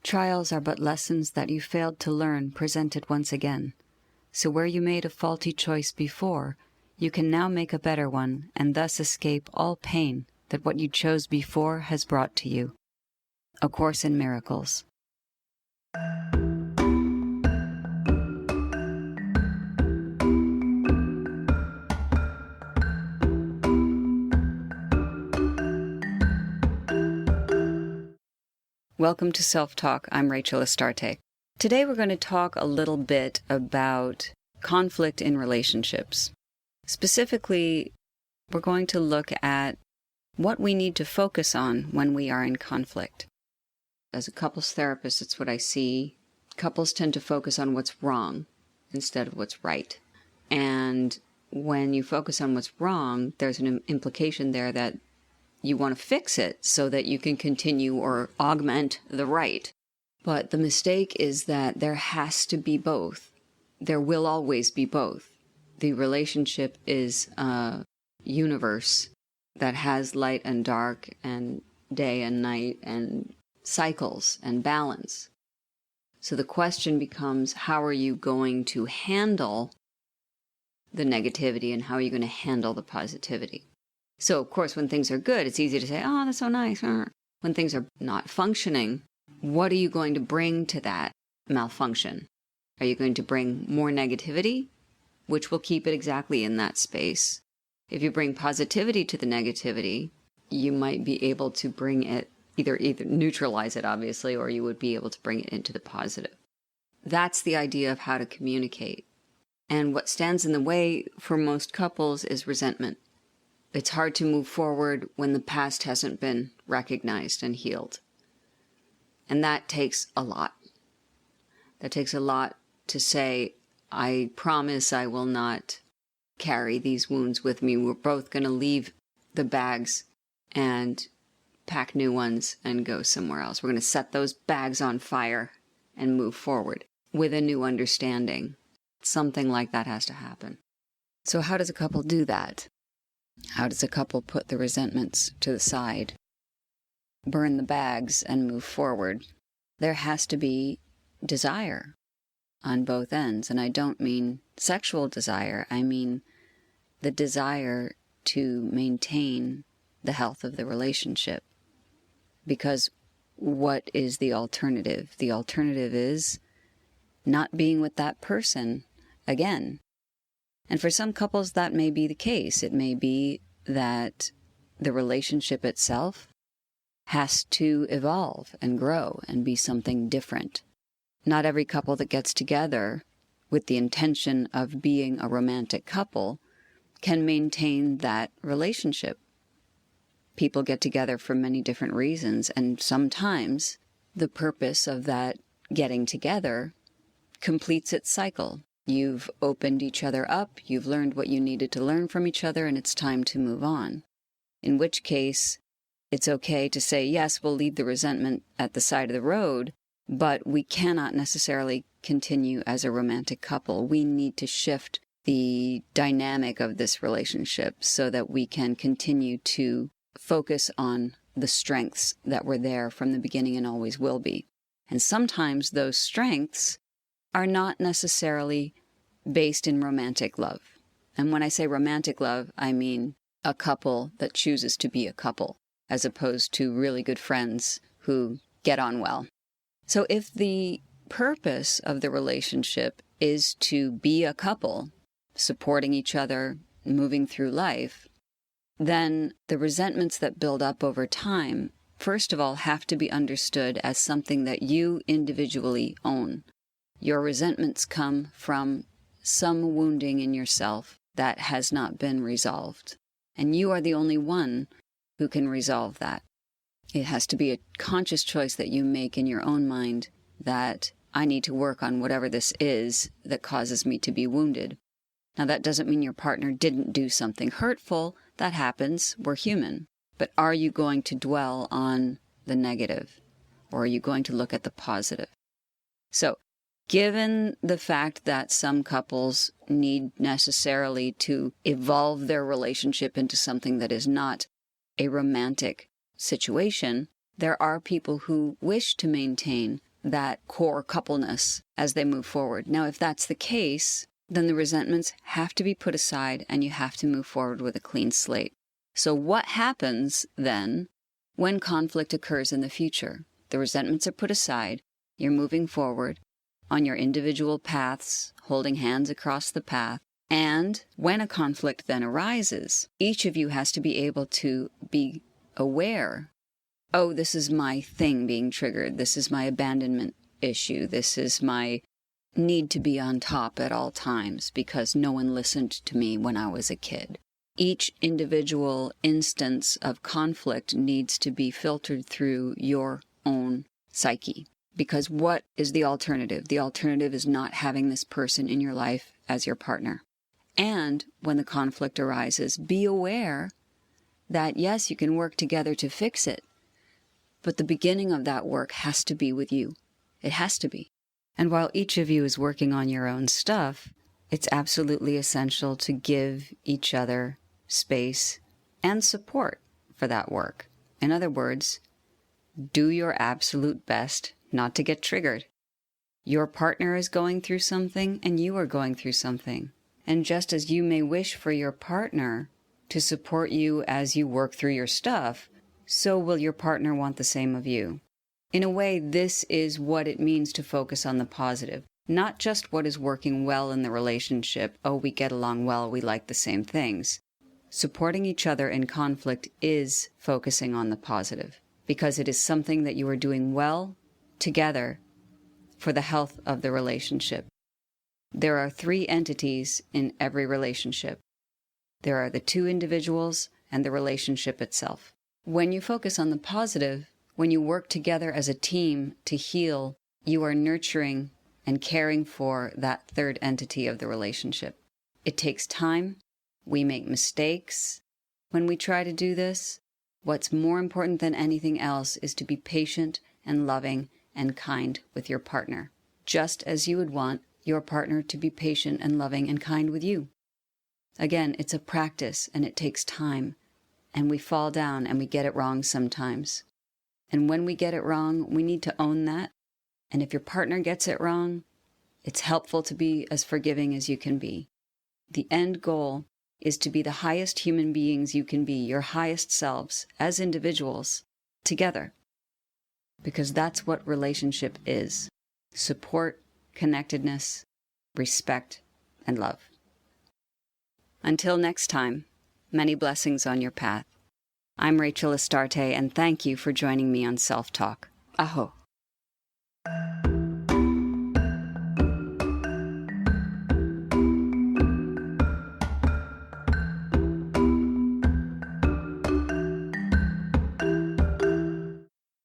Trials are but lessons that you failed to learn presented once again. So where you made a faulty choice before, you can now make a better one and thus escape all pain that what you chose before has brought to you. A Course in Miracles. Welcome to Self-Talk. I'm Rachel Astarte. Today we're going to talk a little bit about conflict in relationships. Specifically, we're going to look at what we need to focus on when we are in conflict. As a couples therapist, it's what I see. Couples tend to focus on what's wrong instead of what's right. And when you focus on what's wrong, there's an implication there that you want to fix it so that you can continue or augment the right. But the mistake is that there has to be both. There will always be both. The relationship is a universe that has light and dark and day and night and cycles and balance. So the question becomes, how are you going to handle the negativity and how are you going to handle the positivity? So, of course, when things are good, it's easy to say, oh, that's so nice. When things are not functioning, what are you going to bring to that malfunction? Are you going to bring more negativity, which will keep it exactly in that space? If you bring positivity to the negativity, you might be able to bring it, either neutralize it, obviously, or you would be able to bring it into the positive. That's the idea of how to communicate. And what stands in the way for most couples is resentment. It's hard to move forward when the past hasn't been recognized and healed. And that takes a lot. That takes a lot to say, I promise I will not carry these wounds with me. We're both going to leave the bags and pack new ones and go somewhere else. We're going to set those bags on fire and move forward with a new understanding. Something like that has to happen. So how does a couple do that? How does a couple put the resentments to the side, burn the bags, and move forward? There has to be desire on both ends. And I don't mean sexual desire. I mean the desire to maintain the health of the relationship. Because what is the alternative? The alternative is not being with that person again. And for some couples, that may be the case. It may be that the relationship itself has to evolve and grow and be something different. Not every couple that gets together with the intention of being a romantic couple can maintain that relationship. People get together for many different reasons, and sometimes the purpose of that getting together completes its cycle. You've opened each other up, you've learned what you needed to learn from each other, and it's time to move on. In which case, it's okay to say, yes, we'll leave the resentment at the side of the road, but we cannot necessarily continue as a romantic couple. We need to shift the dynamic of this relationship so that we can continue to focus on the strengths that were there from the beginning and always will be. And sometimes those strengths are not necessarily based in romantic love. And when I say romantic love, I mean a couple that chooses to be a couple, as opposed to really good friends who get on well. So if the purpose of the relationship is to be a couple, supporting each other, moving through life, then the resentments that build up over time, first of all, have to be understood as something that you individually own. Your resentments come from some wounding in yourself that has not been resolved. And you are the only one who can resolve that. It has to be a conscious choice that you make in your own mind that I need to work on whatever this is that causes me to be wounded. Now, that doesn't mean your partner didn't do something hurtful. That happens. We're human. But are you going to dwell on the negative? Or are you going to look at the positive? So, given the fact that some couples need necessarily to evolve their relationship into something that is not a romantic situation, there are people who wish to maintain that core coupleness as they move forward. Now, if that's the case, then the resentments have to be put aside and you have to move forward with a clean slate. So what happens then when conflict occurs in the future? The resentments are put aside, you're moving forward on your individual paths, holding hands across the path, and when a conflict then arises, each of you has to be able to be aware, oh, this is my thing being triggered, this is my abandonment issue, this is my need to be on top at all times because no one listened to me when I was a kid. Each individual instance of conflict needs to be filtered through your own psyche. Because what is the alternative? The alternative is not having this person in your life as your partner. And when the conflict arises, be aware that yes, you can work together to fix it, but the beginning of that work has to be with you. It has to be. And while each of you is working on your own stuff, it's absolutely essential to give each other space and support for that work. In other words, do your absolute best not to get triggered. Your partner is going through something and you are going through something. And just as you may wish for your partner to support you as you work through your stuff, so will your partner want the same of you. In a way, this is what it means to focus on the positive, not just what is working well in the relationship. Oh, we get along well, we like the same things. Supporting each other in conflict is focusing on the positive, because it is something that you are doing well together for the health of the relationship. There are 3 entities in every relationship. There are the 2 individuals and the relationship itself. When you focus on the positive, when you work together as a team to heal, you are nurturing and caring for that 3rd entity of the relationship. It takes time. We make mistakes when we try to do this. What's more important than anything else is to be patient and loving and kind with your partner, just as you would want your partner to be patient and loving and kind with you. Again, it's a practice and it takes time, and we fall down and we get it wrong sometimes. And when we get it wrong, we need to own that. And if your partner gets it wrong, it's helpful to be as forgiving as you can be. The end goal is to be the highest human beings you can be, your highest selves as individuals together. Because that's what relationship is. Support, connectedness, respect, and love. Until next time, many blessings on your path. I'm Rachel Astarte, and thank you for joining me on Self Talk. Aho.